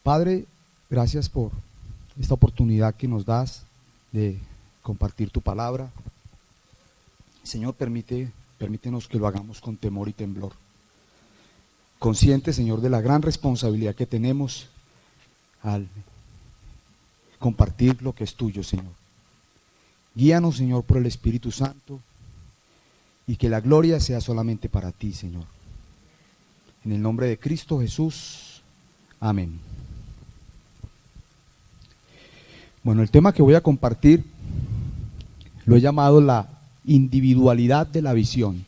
Padre, gracias por esta oportunidad que nos das de compartir tu palabra. Señor, permítenos que lo hagamos con temor y temblor. Consciente, Señor, de la gran responsabilidad que tenemos al compartir lo que es tuyo, Señor. Guíanos, Señor, por el Espíritu Santo y que la gloria sea solamente para ti, Señor. En el nombre de Cristo Jesús, amén. Bueno, el tema que voy a compartir lo he llamado la individualidad de la visión.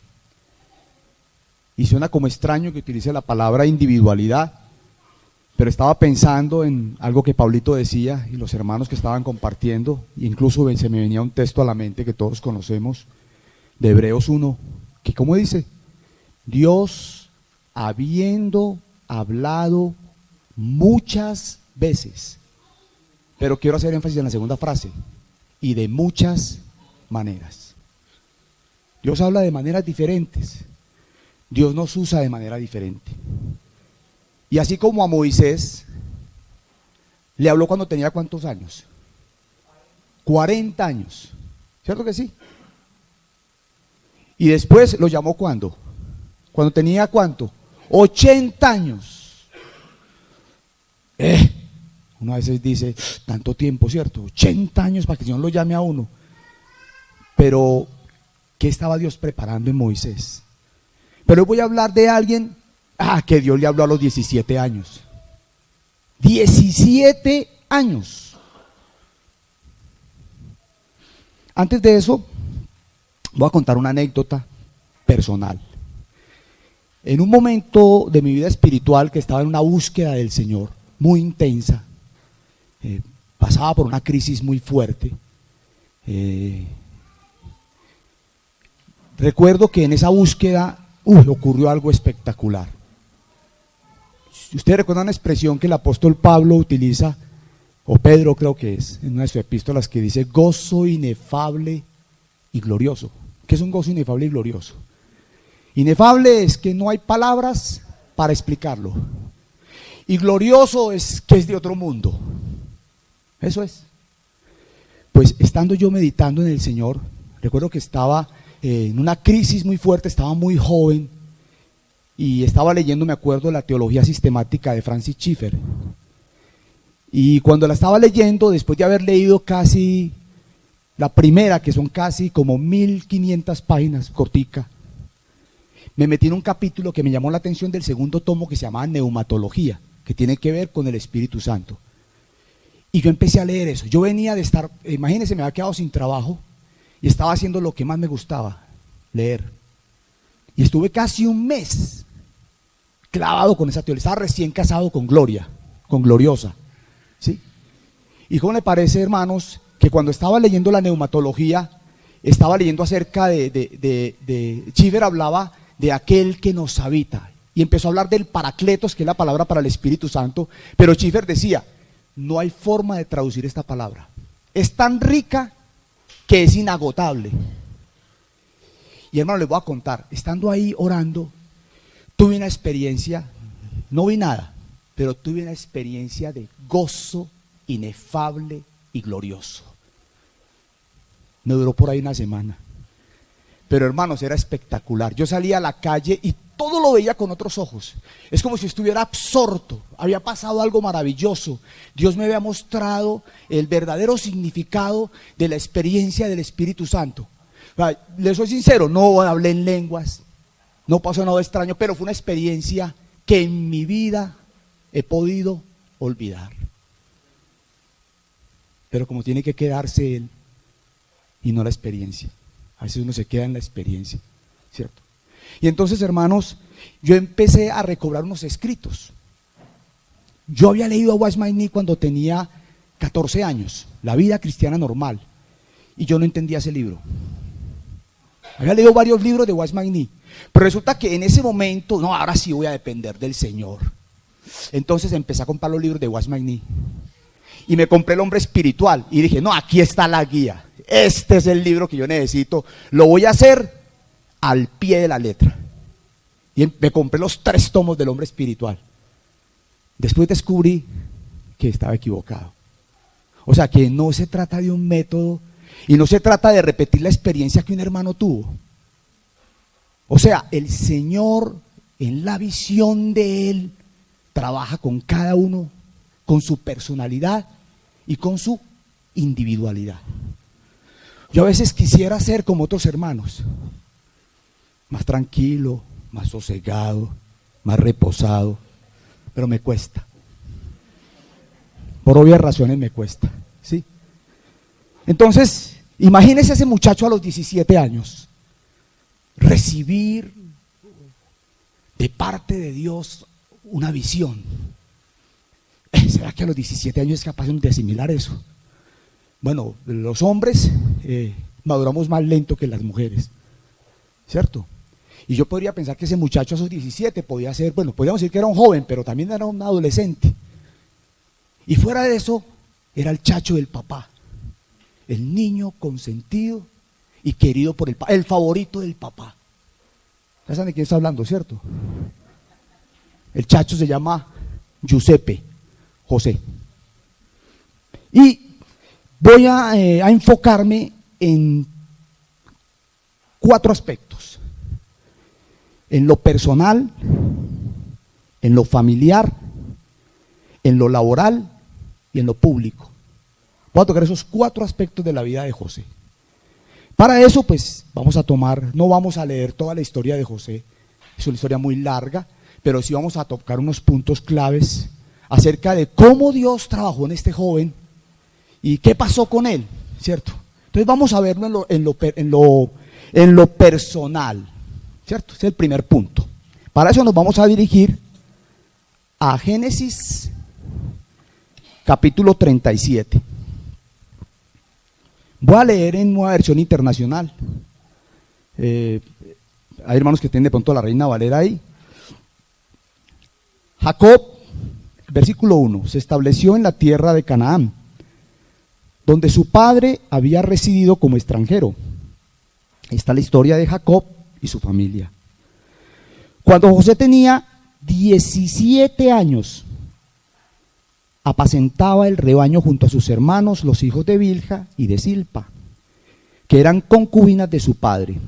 Y suena como extraño que utilice la palabra individualidad, pero estaba pensando en algo que Pablito decía y los hermanos que estaban compartiendo, e incluso se me venía un texto a la mente que todos conocemos, de Hebreos 1, que como dice, Dios habiendo hablado muchas veces, pero quiero hacer énfasis en la segunda frase, y de muchas maneras. Dios habla de maneras diferentes, Dios nos usa de manera diferente. Y así como a Moisés, le habló cuando tenía ¿cuántos años? 40 años, ¿cierto que sí? Y después lo llamó ¿cuándo? Cuando tenía ¿cuánto? 80 años. Uno a veces dice, tanto tiempo, ¿cierto? 80 años para que el Señor lo llame a uno. Pero, ¿qué estaba Dios preparando en Moisés? Pero hoy voy a hablar de alguien, que Dios le habló a los 17 años. 17 años. Antes de eso, voy a contar una anécdota personal. En un momento de mi vida espiritual que estaba en una búsqueda del Señor, muy intensa, pasaba por una crisis muy fuerte. Recuerdo que en esa búsqueda ocurrió algo espectacular. Ustedes recuerdan una expresión que el apóstol Pablo utiliza, o Pedro creo que es, en una de sus epístolas, que dice gozo inefable y glorioso. ¿Qué es un gozo inefable y glorioso? Inefable es que no hay palabras para explicarlo, y glorioso es que es de otro mundo. Eso es. Pues estando yo meditando en el Señor, recuerdo que estaba en una crisis muy fuerte, estaba muy joven y estaba leyendo, me acuerdo, la teología sistemática de Francis Schaeffer. Y cuando la estaba leyendo, después de haber leído casi la primera, que son casi como 1500 páginas, cortica, me metí en un capítulo que me llamó la atención del segundo tomo, que se llamaba Neumatología, que tiene que ver con el Espíritu Santo. Y yo empecé a leer eso. Yo venía de estar, imagínense, me había quedado sin trabajo y estaba haciendo lo que más me gustaba, leer. Y estuve casi un mes clavado con esa teología. Estaba recién casado con Gloria, con Gloriosa, ¿sí? ¿Y cómo le parece, hermanos, que cuando estaba leyendo la neumatología, estaba leyendo acerca de Schiffer hablaba de aquel que nos habita, y empezó a hablar del Paracletos, que es la palabra para el Espíritu Santo, pero Schiffer decía, no hay forma de traducir esta palabra. Es tan rica que es inagotable. Y hermano, les voy a contar, estando ahí orando, tuve una experiencia, no vi nada, pero tuve una experiencia de gozo inefable y glorioso. Me duró por ahí una semana, pero hermanos, era espectacular. Yo salía a la calle y todo lo veía con otros ojos. Es como si estuviera absorto. Había pasado algo maravilloso. Dios me había mostrado el verdadero significado de la experiencia del Espíritu Santo. Les soy sincero, no hablé en lenguas, no pasó nada extraño, pero fue una experiencia que en mi vida he podido olvidar. Pero como tiene que quedarse Él y no la experiencia. A veces uno se queda en la experiencia, ¿cierto? Y entonces, hermanos, yo empecé a recobrar unos escritos. Yo había leído a Wiseman Nee cuando tenía 14 años, La vida cristiana normal, y yo no entendía ese libro. Había leído varios libros de Wiseman Nee, pero resulta que en ese momento, no, ahora sí voy a depender del Señor. Entonces empecé a comprar los libros de Wiseman Nee y me compré El hombre espiritual y dije, no, aquí está la guía, este es el libro que yo necesito, lo voy a hacer al pie de la letra. Y me compré los 3 tomos del hombre espiritual. Después descubrí que estaba equivocado. O sea, que no se trata de un método y no se trata de repetir la experiencia que un hermano tuvo. O sea, el Señor, en la visión de Él, trabaja con cada uno, con su personalidad y con su individualidad. Yo a veces quisiera ser como otros hermanos, más tranquilo, más sosegado, más reposado, pero me cuesta. Por obvias razones me cuesta, ¿sí? Entonces, imagínese ese muchacho a los 17 años, recibir de parte de Dios una visión. ¿Será que a los 17 años es capaz de asimilar eso? Bueno, los hombres maduramos más lento que las mujeres, ¿cierto? Y yo podría pensar que ese muchacho a sus 17 podía ser, bueno, podríamos decir que era un joven, pero también era un adolescente. Y fuera de eso, era el chacho del papá, el niño consentido y querido por el favorito del papá. ¿Ya saben de quién está hablando, cierto? El chacho se llama Giuseppe, José. Y voy a enfocarme en 4 aspectos: en lo personal, en lo familiar, en lo laboral y en lo público. Voy a tocar esos 4 aspectos de la vida de José. Para eso, pues, no vamos a leer toda la historia de José, es una historia muy larga, pero sí vamos a tocar unos puntos claves acerca de cómo Dios trabajó en este joven y qué pasó con él, ¿cierto? Entonces vamos a verlo en lo personal, ¿cierto? Ese es el primer punto. Para eso nos vamos a dirigir a Génesis capítulo 37. Voy a leer en Nueva Versión Internacional. Hay hermanos que tienen de pronto la Reina Valera ahí. Jacob, versículo 1, se estableció en la tierra de Canaán, donde su padre había residido como extranjero. Esta es la historia de Jacob y su familia. Cuando José tenía 17 años, apacentaba el rebaño junto a sus hermanos, los hijos de Bilha y de Silpa, que eran concubinas de su padre.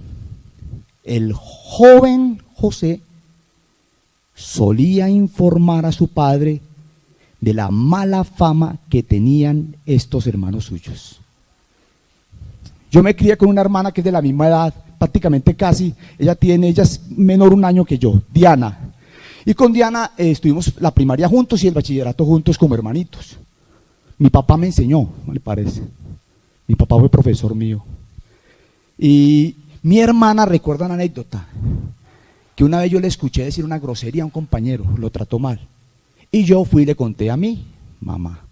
El joven José solía informar a su padre de la mala fama que tenían estos hermanos suyos. Yo me crié con una hermana que es de la misma edad, prácticamente casi, ella es menor un año que yo, Diana. Y con Diana estuvimos la primaria juntos y el bachillerato juntos como hermanitos. Mi papá me enseñó, ¿no le parece? Mi papá fue profesor mío. Y mi hermana recuerda una anécdota, que una vez yo le escuché decir una grosería a un compañero, lo trató mal. Y yo fui y le conté a mi mamá.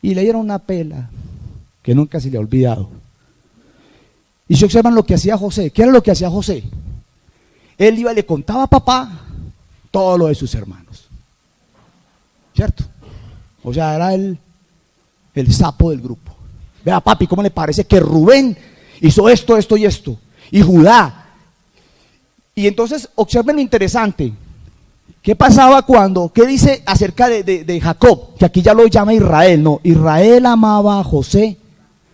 Y le dieron una pela que nunca se le ha olvidado. Y si observan lo que hacía José, ¿qué era lo que hacía José? Él iba y le contaba a papá todo lo de sus hermanos, ¿cierto? O sea, era el sapo del grupo. Vea, papi, ¿cómo le parece que Rubén hizo esto, esto y esto? Y Judá. Y entonces observen lo interesante. ¿Qué pasaba qué dice acerca de Jacob? Que aquí ya lo llama Israel. No, Israel amaba a José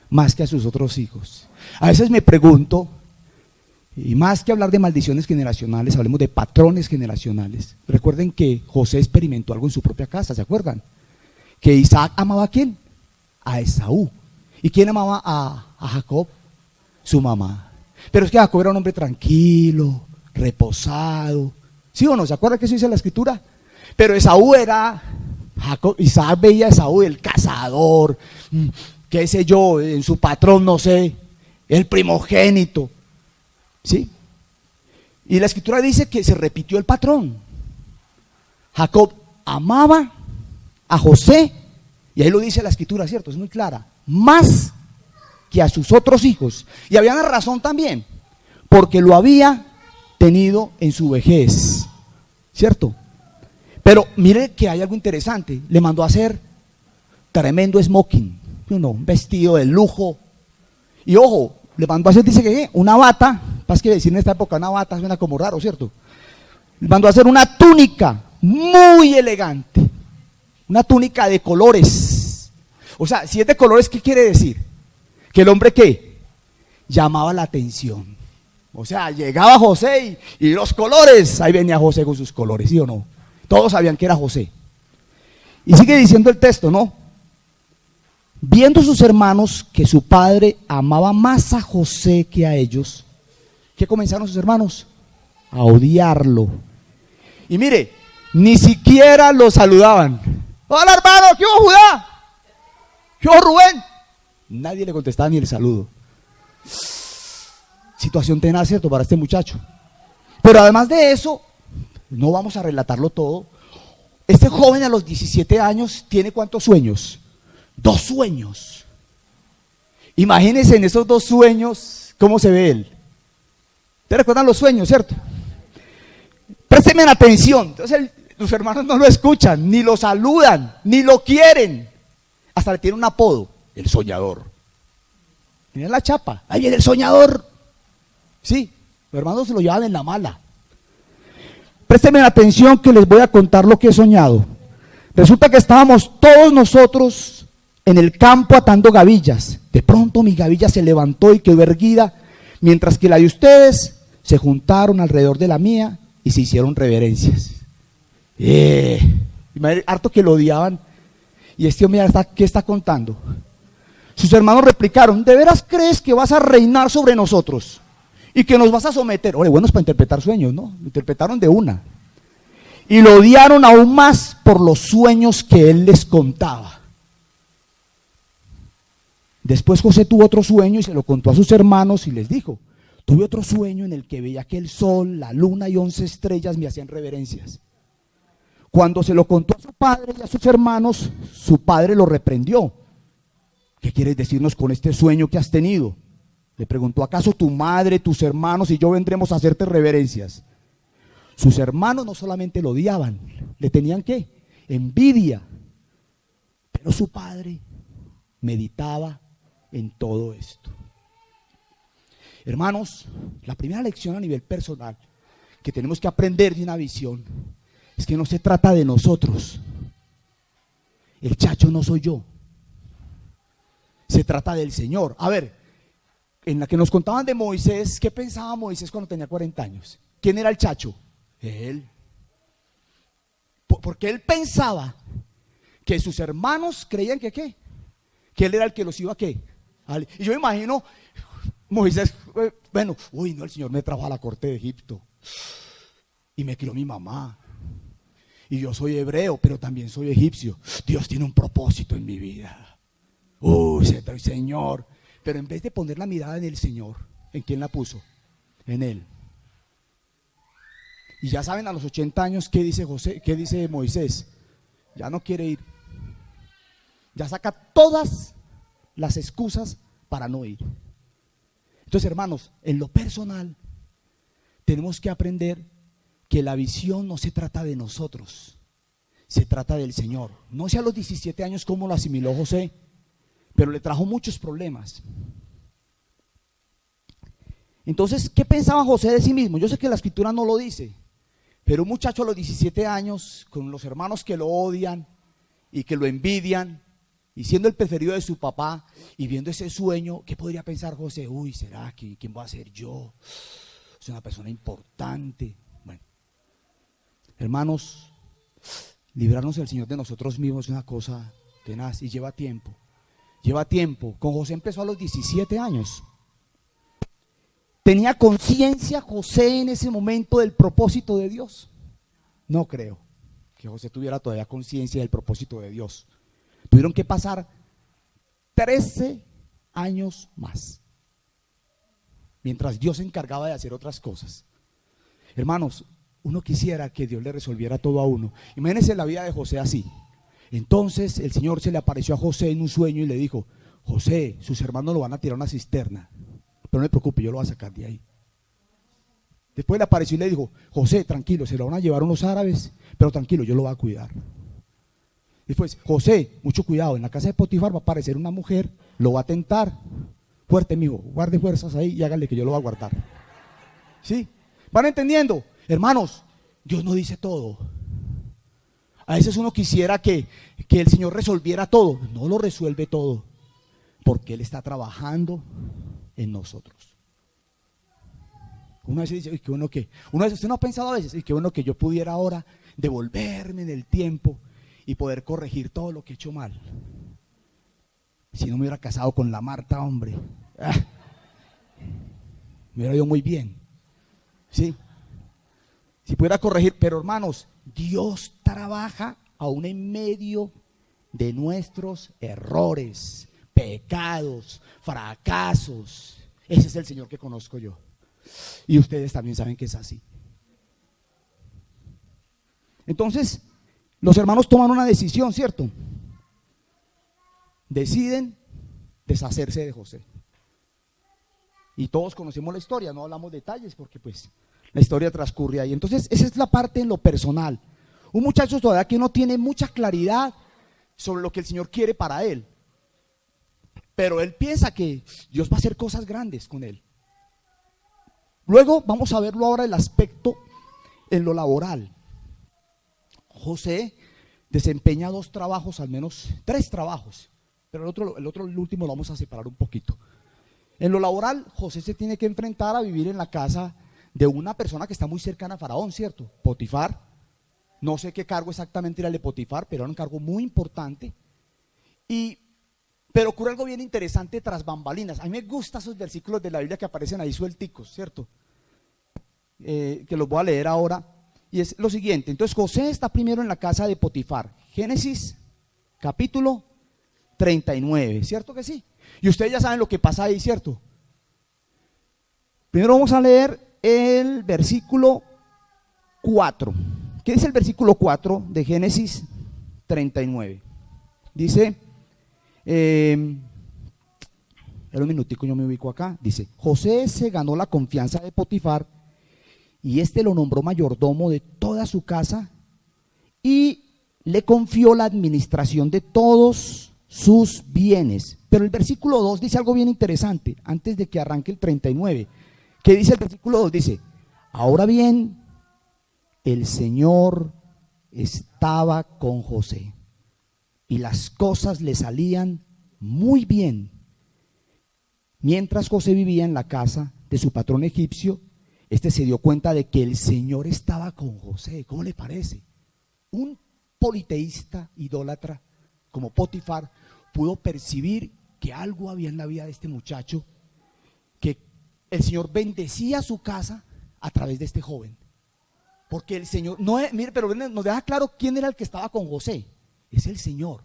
más que a sus otros hijos. A veces me pregunto, y más que hablar de maldiciones generacionales, hablemos de patrones generacionales. Recuerden que José experimentó algo en su propia casa, ¿se acuerdan? Que Isaac amaba ¿a quién? A Esaú. ¿Y quién amaba a Jacob? Su mamá. Pero es que Jacob era un hombre tranquilo, reposado. ¿Sí o no? ¿Se acuerdan que eso dice la escritura? Pero Esaú Isaac veía a Esaú el cazador, qué sé yo, en su patrón, no sé, el primogénito. ¿Sí? Y la escritura dice que se repitió el patrón. Jacob amaba a José, y ahí lo dice la escritura, ¿cierto? Es muy clara, más que a sus otros hijos. Y había una razón también, porque lo había tenido en su vejez, ¿cierto? Pero mire que hay algo interesante, le mandó a hacer tremendo smoking, un vestido de lujo, y ojo, le mandó a hacer, dice que una bata, pasa que decir en esta época una bata suena como raro, ¿cierto? Le mandó a hacer una túnica muy elegante, una túnica de colores. O sea, si es de colores, ¿qué quiere decir? Que el hombre, ¿qué? Llamaba la atención. O sea, llegaba José y los colores, ahí venía José con sus colores, ¿sí o no? Todos sabían que era José. Y sigue diciendo el texto, ¿no? Viendo sus hermanos que su padre amaba más a José que a ellos, ¿qué comenzaron sus hermanos? A odiarlo. Y mire, ni siquiera lo saludaban. Hola hermano, ¿qué hubo Judá? ¿Qué hubo Rubén? Nadie le contestaba ni el saludo. Situación tenaz, ¿cierto? Para este muchacho. Pero además de eso, no vamos a relatarlo todo. Este joven a los 17 años tiene ¿cuántos sueños? 2 sueños. Imagínense en esos 2 sueños cómo se ve él. ¿Te recuerdan los sueños, cierto? Présteme atención. Entonces los hermanos no lo escuchan, ni lo saludan, ni lo quieren. Hasta le tiene un apodo, el soñador. Tiene la chapa, ahí viene el soñador. Sí, los hermanos se lo llevan en la mala. Présteme atención que les voy a contar lo que he soñado. Resulta que estábamos todos nosotros en el campo atando gavillas. De pronto mi gavilla se levantó y quedó erguida, mientras que la de ustedes se juntaron alrededor de la mía y se hicieron reverencias. Harto que lo odiaban. Y este hombre, ¿qué está contando? Sus hermanos replicaron: ¿de veras crees que vas a reinar sobre nosotros y que nos vas a someter? Oye, buenos para interpretar sueños, ¿no? Lo interpretaron de una. Y lo odiaron aún más por los sueños que él les contaba. Después José tuvo otro sueño y se lo contó a sus hermanos y les dijo: tuve otro sueño en el que veía que el sol, la luna y 11 estrellas me hacían reverencias. Cuando se lo contó a su padre y a sus hermanos, su padre lo reprendió. ¿Qué quieres decirnos con este sueño que has tenido? Le preguntó: ¿acaso tu madre, tus hermanos y yo vendremos a hacerte reverencias? Sus hermanos no solamente lo odiaban, le tenían ¿qué? Envidia. Pero su padre meditaba en todo esto. Hermanos, la primera lección a nivel personal que tenemos que aprender de una visión es que no se trata de nosotros. El chacho no soy yo. Se trata del Señor. A ver, en la que nos contaban de Moisés, ¿qué pensaba Moisés cuando tenía 40 años? ¿Quién era el chacho? Él. Porque él pensaba que sus hermanos creían que ¿qué? Que él era el que los iba a ¿qué? Y yo me imagino Moisés, bueno, uy, no, el Señor me trajo a la corte de Egipto y me crió mi mamá. Y yo soy hebreo, pero también soy egipcio. Dios tiene un propósito en mi vida. Señor. Pero en vez de poner la mirada en el Señor, ¿en quién la puso? En Él. Y ya saben a los 80 años qué dice José, qué dice Moisés. Ya no quiere ir. Ya saca todas las excusas para no ir. Entonces, hermanos, en lo personal tenemos que aprender que la visión no se trata de nosotros, se trata del Señor. No sé a los 17 años cómo lo asimiló José, pero le trajo muchos problemas. Entonces, ¿qué pensaba José de sí mismo? Yo sé que la escritura no lo dice, pero un muchacho a los 17 años, con los hermanos que lo odian y que lo envidian, y siendo el preferido de su papá, y viendo ese sueño, ¿qué podría pensar José? Uy, ¿será que quién voy a ser yo? Soy una persona importante. Bueno, hermanos, librarnos del Señor de nosotros mismos es una cosa tenaz y lleva tiempo. Lleva tiempo. Con José empezó a los 17 años. ¿Tenía conciencia José en ese momento del propósito de Dios? No creo que José tuviera todavía conciencia del propósito de Dios. Tuvieron que pasar 13 años más, mientras Dios se encargaba de hacer otras cosas. Hermanos, uno quisiera que Dios le resolviera todo a uno. Imagínense la vida de José así. Entonces el Señor se le apareció a José en un sueño y le dijo: José, sus hermanos lo van a tirar a una cisterna, pero no se preocupe, yo lo voy a sacar de ahí. Después le apareció y le dijo: José, tranquilo, se lo van a llevar unos árabes, pero tranquilo, yo lo voy a cuidar. Después: José, mucho cuidado, en la casa de Potifar va a aparecer una mujer, lo va a tentar. Fuerte, mijo, guarde fuerzas ahí y hágale que yo lo voy a guardar. ¿Sí? ¿Van entendiendo? Hermanos, Dios no dice todo. A veces uno quisiera que el Señor resolviera todo. No lo resuelve todo, porque Él está trabajando en nosotros. Uno a veces dice, uy, qué bueno que, usted no ha pensado a veces, y qué bueno que yo pudiera ahora devolverme en el tiempo y poder corregir todo lo que he hecho mal. Si no me hubiera casado con la Marta, hombre, me hubiera ido muy bien. ¿Sí? Si pudiera corregir, pero hermanos, Dios trabaja aún en medio de nuestros errores, pecados, fracasos. Ese es el Señor que conozco yo. Y ustedes también saben que es así. Entonces, los hermanos toman una decisión, ¿cierto? Deciden deshacerse de José. Y todos conocemos la historia, no hablamos detalles porque pues la historia transcurre ahí. Entonces, esa es la parte en lo personal. Un muchacho todavía que no tiene mucha claridad sobre lo que el Señor quiere para él. Pero él piensa que Dios va a hacer cosas grandes con él. Luego vamos a verlo ahora el aspecto en lo laboral. José desempeña 2 trabajos, al menos 3 trabajos, pero el último lo vamos a separar un poquito. En lo laboral, José se tiene que enfrentar a vivir en la casa de una persona que está muy cercana a Faraón, ¿cierto? Potifar. No sé qué cargo exactamente era el de Potifar, pero era un cargo muy importante. Pero ocurre algo bien interesante tras bambalinas. A mí me gustan esos versículos de la Biblia que aparecen ahí suelticos, ¿cierto? Que los voy a leer ahora. Y es lo siguiente. Entonces José está primero en la casa de Potifar. Génesis capítulo 39, ¿cierto que sí? Y ustedes ya saben lo que pasa ahí, ¿cierto? Primero vamos a leer el versículo 4. ¿Qué dice el versículo 4 de Génesis 39? Dice, un minutico, yo me ubico acá. Dice, José se ganó la confianza de Potifar y este lo nombró mayordomo de toda su casa y le confió la administración de todos sus bienes. Pero el versículo 2 dice algo bien interesante, antes de que arranque el 39. ¿Qué dice el versículo 2? Dice, ahora bien, el Señor estaba con José y las cosas le salían muy bien. Mientras José vivía en la casa de su patrón egipcio, este se dio cuenta de que el Señor estaba con José. ¿Cómo le parece? Un politeísta idólatra como Potifar pudo percibir que algo había en la vida de este muchacho, que el Señor bendecía su casa a través de este joven. Porque el Señor, no es, mire, pero nos deja claro quién era el que estaba con José. Es el Señor.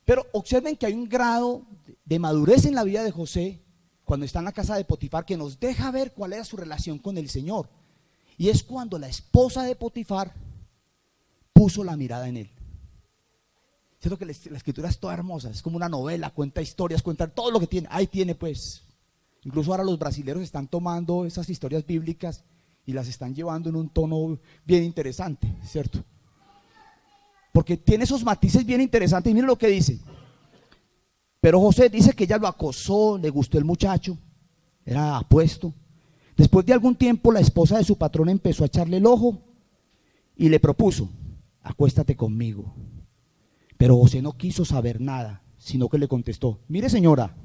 Pero observen que hay un grado de madurez en la vida de José cuando está en la casa de Potifar que nos deja ver cuál era su relación con el Señor. Y es cuando la esposa de Potifar puso la mirada en él. Siento que la escritura es toda hermosa, es como una novela, cuenta historias, cuenta todo lo que tiene. Ahí tiene pues, incluso ahora los brasileños están tomando esas historias bíblicas y las están llevando en un tono bien interesante, ¿cierto? Porque tiene esos matices bien interesantes. Y miren lo que dice. Pero José dice que ella lo acosó, le gustó el muchacho, era apuesto. Después de algún tiempo la esposa de su patrón empezó a echarle el ojo y le propuso, acuéstate conmigo. Pero José no quiso saber nada, sino que le contestó, mire señora,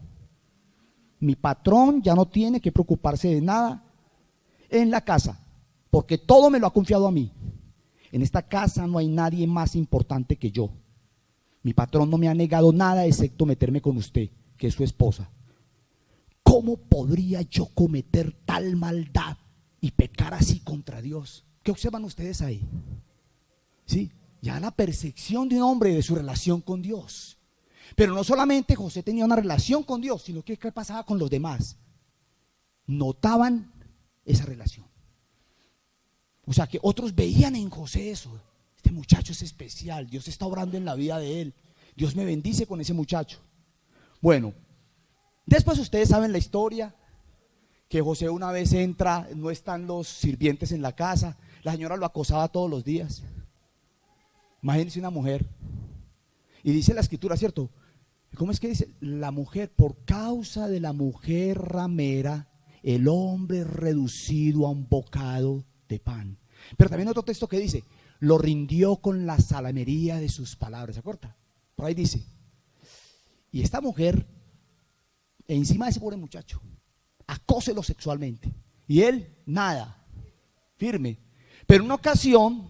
mi patrón ya no tiene que preocuparse de nada en la casa, porque todo me lo ha confiado a mí. En esta casa no hay nadie más importante que yo. Mi patrón no me ha negado nada excepto meterme con usted, que es su esposa. ¿Cómo podría yo cometer tal maldad y pecar así contra Dios? ¿Qué observan ustedes ahí? ¿Sí? Ya la percepción de un hombre de su relación con Dios. Pero no solamente José tenía una relación con Dios, sino que ¿qué pasaba con los demás? Notaban esa relación. O sea que otros veían en José eso. Este muchacho es especial, Dios está obrando en la vida de él. Dios me bendice con ese muchacho. Bueno, después ustedes saben la historia, que José una vez entra, no están los sirvientes en la casa, la señora lo acosaba todos los días. Imagínense una mujer. Y dice la escritura, ¿cierto? ¿Cómo es que dice? La mujer, por causa de la mujer ramera, el hombre es reducido a un bocado de pan. Pero también otro texto que dice, lo rindió con la salamería de sus palabras. ¿Se acuerda? Por ahí dice. Y esta mujer, encima de ese pobre muchacho, acóselo sexualmente. Y él, nada, firme. Pero en una ocasión,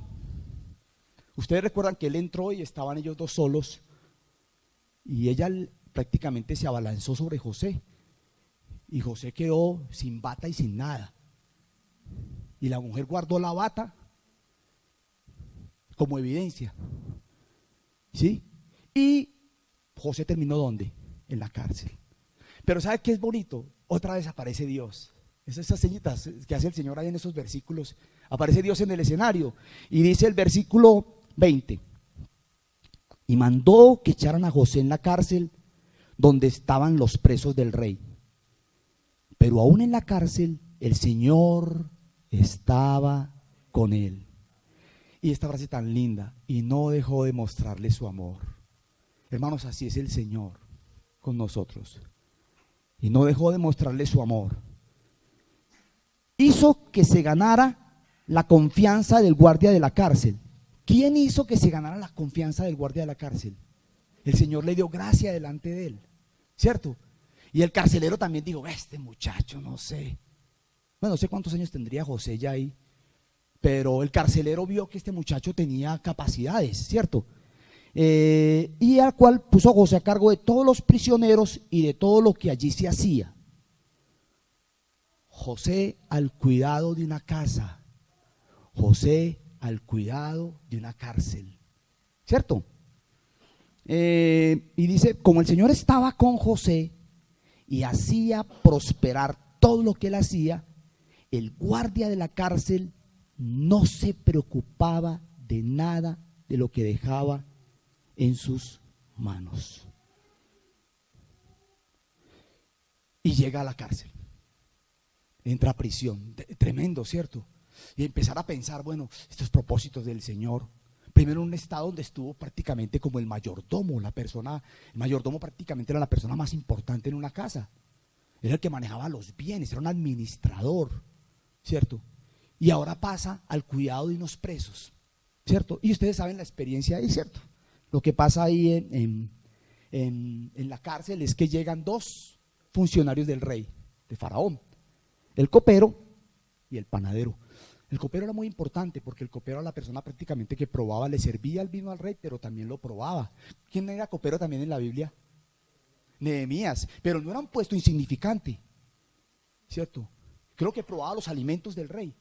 ustedes recuerdan que él entró y estaban ellos dos solos. Y ella prácticamente se abalanzó sobre José. Y José quedó sin bata y sin nada. Y la mujer guardó la bata como evidencia. ¿Sí? Y José terminó ¿dónde? En la cárcel. Pero ¿sabe qué es bonito? Otra vez aparece Dios. Esas señitas que hace el Señor ahí en esos versículos. Aparece Dios en el escenario. Y dice el versículo 20. Y mandó que echaran a José en la cárcel donde estaban los presos del rey. Pero aún en la cárcel el Señor estaba con él. Y esta frase tan linda, y no dejó de mostrarle su amor. Hermanos, así es el Señor con nosotros. Y no dejó de mostrarle su amor. Hizo que se ganara la confianza del guardia de la cárcel. ¿Quién hizo que se ganara la confianza del guardia de la cárcel? El Señor le dio gracia delante de él, ¿cierto? Y el carcelero también dijo, este muchacho, no sé. Bueno, no sé cuántos años tendría José ya ahí, pero el carcelero vio que este muchacho tenía capacidades, ¿cierto? Y al cual puso a José a cargo de todos los prisioneros y de todo lo que allí se hacía. José al cuidado de una casa, José al cuidado de una cárcel, ¿cierto? Y dice, como el Señor estaba con José y hacía prosperar todo lo que él hacía, el guardia de la cárcel no se preocupaba de nada de lo que dejaba en sus manos. Y llega a la cárcel, entra a prisión, tremendo, ¿cierto? Y empezar a pensar, bueno, estos propósitos del Señor. Primero en un estado donde estuvo prácticamente como el mayordomo, el mayordomo prácticamente era la persona más importante en una casa. Era el que manejaba los bienes, era un administrador, ¿cierto? Y ahora pasa al cuidado de unos presos, ¿cierto? Y ustedes saben la experiencia ahí, ¿cierto? Lo que pasa ahí en la cárcel es que llegan dos funcionarios del rey, de Faraón, el copero y el panadero. El copero era muy importante porque el copero era la persona prácticamente que probaba, le servía el vino al rey, pero también lo probaba. ¿Quién era copero también en la Biblia? Nehemías, pero no era un puesto insignificante, ¿cierto? Creo que probaba los alimentos del rey,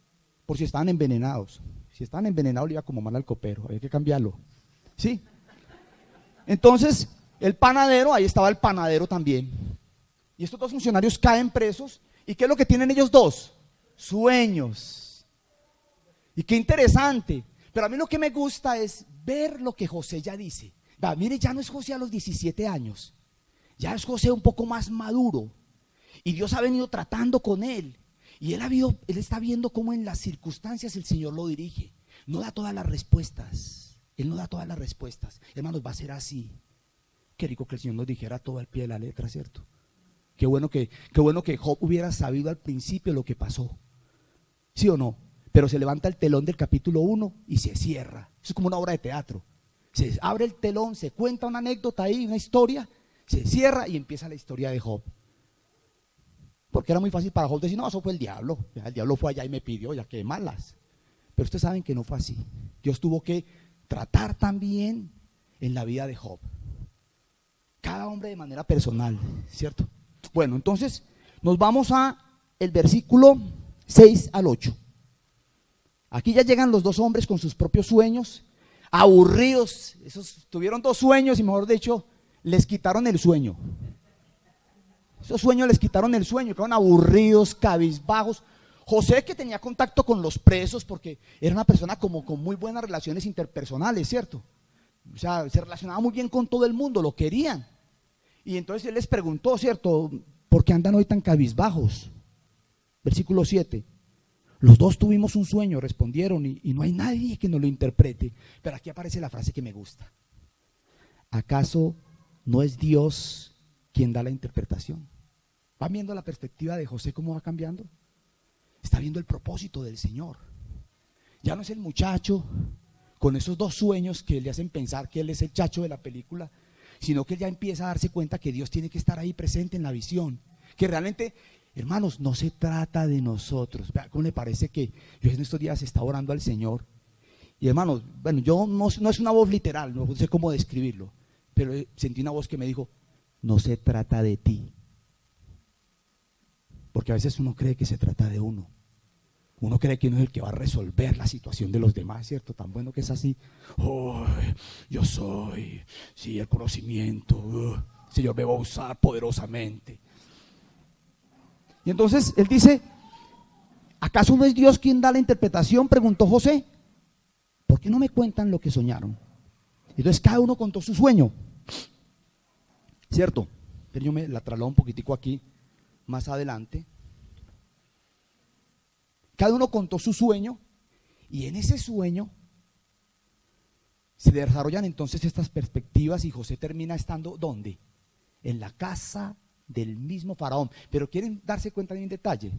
por si estaban envenenados. Si estaban envenenados le iba como mal al copero, había que cambiarlo, ¿sí? Entonces, el panadero, ahí estaba el panadero también. Y estos dos funcionarios caen presos, ¿y qué es lo que tienen ellos dos? Sueños. Y qué interesante, pero a mí lo que me gusta es ver lo que José ya dice. Mire, ya no es José a los 17 años, ya es José un poco más maduro. Y Dios ha venido tratando con él. Y él está viendo cómo en las circunstancias el Señor lo dirige. No da todas las respuestas. Él no da todas las respuestas. Hermanos, va a ser así. Qué rico que el Señor nos dijera todo al pie de la letra, ¿cierto? Qué bueno que Job hubiera sabido al principio lo que pasó. ¿Sí o no? Pero se levanta el telón del capítulo 1 y se cierra. Eso es como una obra de teatro. Se abre el telón, se cuenta una anécdota ahí, una historia, se cierra y empieza la historia de Job. Porque era muy fácil para Job decir, no, eso fue el diablo. Ya, el diablo fue allá y me pidió, ya que malas. Pero ustedes saben que no fue así. Dios tuvo que tratar también en la vida de Job. Cada hombre de manera personal, ¿cierto? Bueno, entonces nos vamos a el versículo 6 al 8. Aquí ya llegan los dos hombres con sus propios sueños, aburridos. Esos tuvieron dos sueños y mejor dicho, les quitaron el sueño. Esos sueños les quitaron el sueño, quedaron aburridos, cabizbajos. José, que tenía contacto con los presos porque era una persona como con muy buenas relaciones interpersonales, ¿cierto? O sea, se relacionaba muy bien con todo el mundo, lo querían. Y entonces él les preguntó, ¿cierto? ¿Por qué andan hoy tan cabizbajos? Versículo 7. Los dos tuvimos un sueño, respondieron, y no hay nadie que nos lo interprete. Pero aquí aparece la frase que me gusta. ¿Acaso no es Dios quien da la interpretación? ¿Van viendo la perspectiva de José cómo va cambiando? Está viendo el propósito del Señor. Ya no es el muchacho con esos dos sueños que le hacen pensar que él es el chacho de la película, sino que él ya empieza a darse cuenta que Dios tiene que estar ahí presente en la visión, que realmente, hermanos, no se trata de nosotros. Vea, ¿cómo le parece que yo en estos días estaba orando al Señor? Y hermanos, bueno, yo no es una voz literal, no sé cómo describirlo, pero sentí una voz que me dijo, no se trata de ti. Porque a veces uno cree que se trata de uno. Uno cree que uno es el que va a resolver la situación de los demás, ¿cierto? Tan bueno que es así. Oh, yo soy, sí, el conocimiento. El Señor me va a usar poderosamente. Y entonces él dice, ¿acaso no es Dios quien da la interpretación? Preguntó José. ¿Por qué no me cuentan lo que soñaron? Entonces cada uno contó su sueño, ¿cierto? Pero yo me la traslado un poquitico aquí, más adelante. Cada uno contó su sueño y en ese sueño se desarrollan entonces estas perspectivas y José termina estando ¿dónde? En la casa del mismo faraón. Pero quieren darse cuenta de un detalle.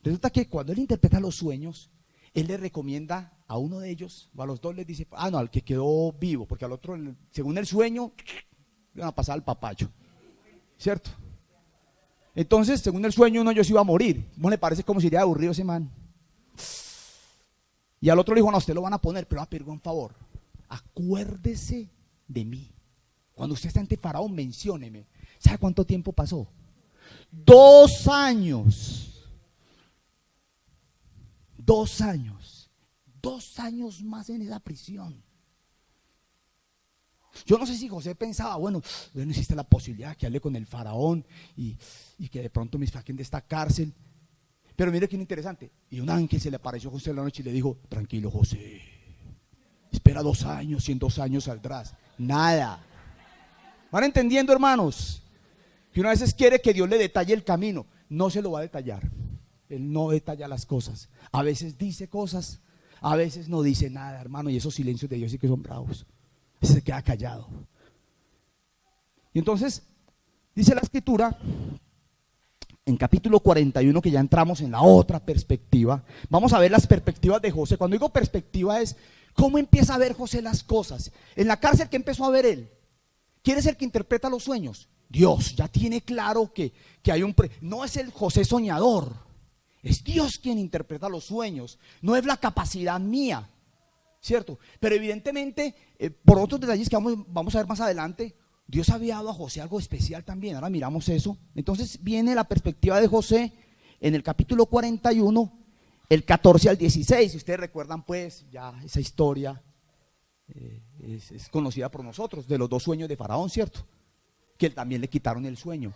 Resulta que cuando él interpreta los sueños, él le recomienda a uno de ellos, o a los dos les dice, no, al que quedó vivo, porque al otro, según el sueño, le van a pasar al papayo, ¿cierto? Entonces, según el sueño, uno de ellos iba a morir. ¿No le parece como si iría aburrido ese man? Y al otro le dijo, no, usted lo van a poner, pero va a pedir un favor. Acuérdese de mí. Cuando usted está ante Faraón, mencióneme. ¿Sabe cuánto tiempo pasó? 2 años. 2 años. 2 años más en esa prisión. Yo no sé si José pensaba, bueno, existe la posibilidad que hable con el faraón y que de pronto me saquen de esta cárcel. Pero mire qué interesante. Y un ángel se le apareció a José en la noche y le dijo, tranquilo José, espera 2 años y en 2 años saldrás. Nada. ¿Van entendiendo, hermanos? Que una vez quiere que Dios le detalle el camino. No se lo va a detallar. Él no detalla las cosas. A veces dice cosas, a veces no dice nada, hermano. Y esos silencios de Dios sí que son bravos. Se queda callado. Y entonces dice la escritura en capítulo 41, que ya entramos en la otra perspectiva. Vamos a ver las perspectivas de José. Cuando digo perspectiva es cómo empieza a ver José las cosas. En la cárcel, ¿qué empezó a ver él? ¿Quién es el que interpreta los sueños? Dios. Ya tiene claro que hay no es el José soñador, es Dios quien interpreta los sueños. No es la capacidad mía, ¿cierto? Pero evidentemente, por otros detalles que vamos a ver más adelante, Dios había dado a José algo especial también. Ahora miramos eso. Entonces viene la perspectiva de José en el capítulo 41, el 14 al 16. Si ustedes recuerdan, pues, ya esa historia es conocida por nosotros, de los 2 sueños de Faraón, ¿cierto? Que él también le quitaron el sueño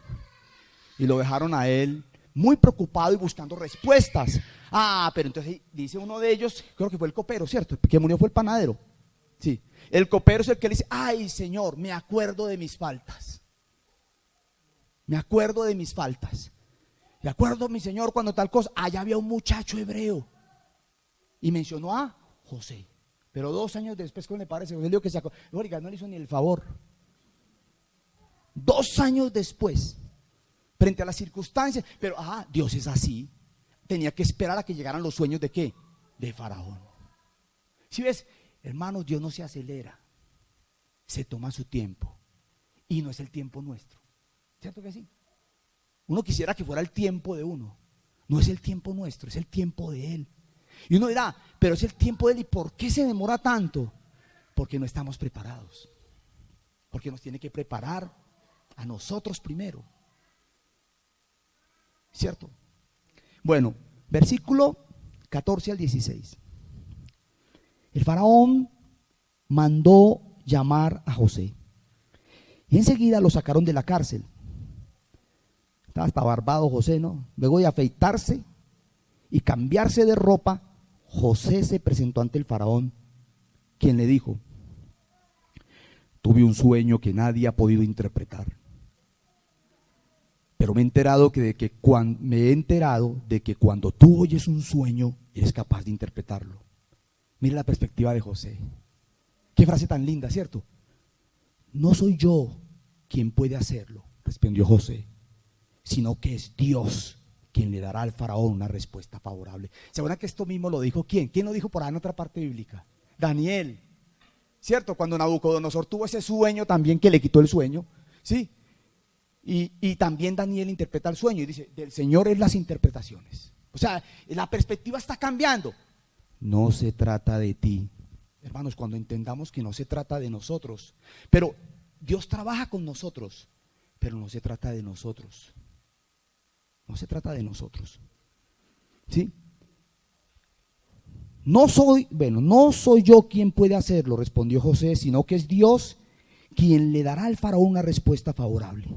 y lo dejaron a él muy preocupado y buscando respuestas. Pero entonces dice uno de ellos, creo que fue el copero, ¿cierto? El que murió fue el panadero. Sí, el copero es el que le dice, ay Señor, me acuerdo de mis faltas. Me acuerdo de mis faltas. Me acuerdo, mi Señor, cuando tal cosa, allá había un muchacho hebreo. Y mencionó a José. Pero 2 años después, ¿cómo le parece? José le dijo que se acordó. Oiga, no le hizo ni el favor. 2 años después, frente a las circunstancias, pero Dios es así. Tenía que esperar a que llegaran los sueños de ¿qué? De Faraón. Si ves, hermanos, Dios no se acelera, se toma su tiempo y no es el tiempo nuestro. ¿Cierto que sí? Uno quisiera que fuera el tiempo de uno. No es el tiempo nuestro, es el tiempo de Él. Y uno dirá, pero es el tiempo de Él, ¿y por qué se demora tanto? Porque no estamos preparados. Porque nos tiene que preparar a nosotros primero. ¿Cierto? Bueno, versículo 14 al 16. El faraón mandó llamar a José y enseguida lo sacaron de la cárcel. Estaba hasta barbado José, ¿no? Luego de afeitarse y cambiarse de ropa, José se presentó ante el faraón, quien le dijo: tuve un sueño que nadie ha podido interpretar, pero me he enterado de que cuando tú oyes un sueño eres capaz de interpretarlo. Mira la perspectiva de José. Qué frase tan linda, ¿cierto? No soy yo quien puede hacerlo, respondió José, sino que es Dios quien le dará al faraón una respuesta favorable. ¿Se acuerdan que esto mismo lo dijo quién? ¿Quién lo dijo por ahí en otra parte bíblica? Daniel, ¿cierto? Cuando Nabucodonosor tuvo ese sueño también que le quitó el sueño, ¿sí? Y también Daniel interpreta el sueño y dice, del Señor es las interpretaciones. O sea, la perspectiva está cambiando. No se trata de ti. Hermanos, cuando entendamos que no se trata de nosotros, pero Dios trabaja con nosotros, pero no se trata de nosotros. No se trata de nosotros. ¿Sí? No soy yo quien puede hacerlo, respondió José, sino que es Dios quien le dará al faraón una respuesta favorable.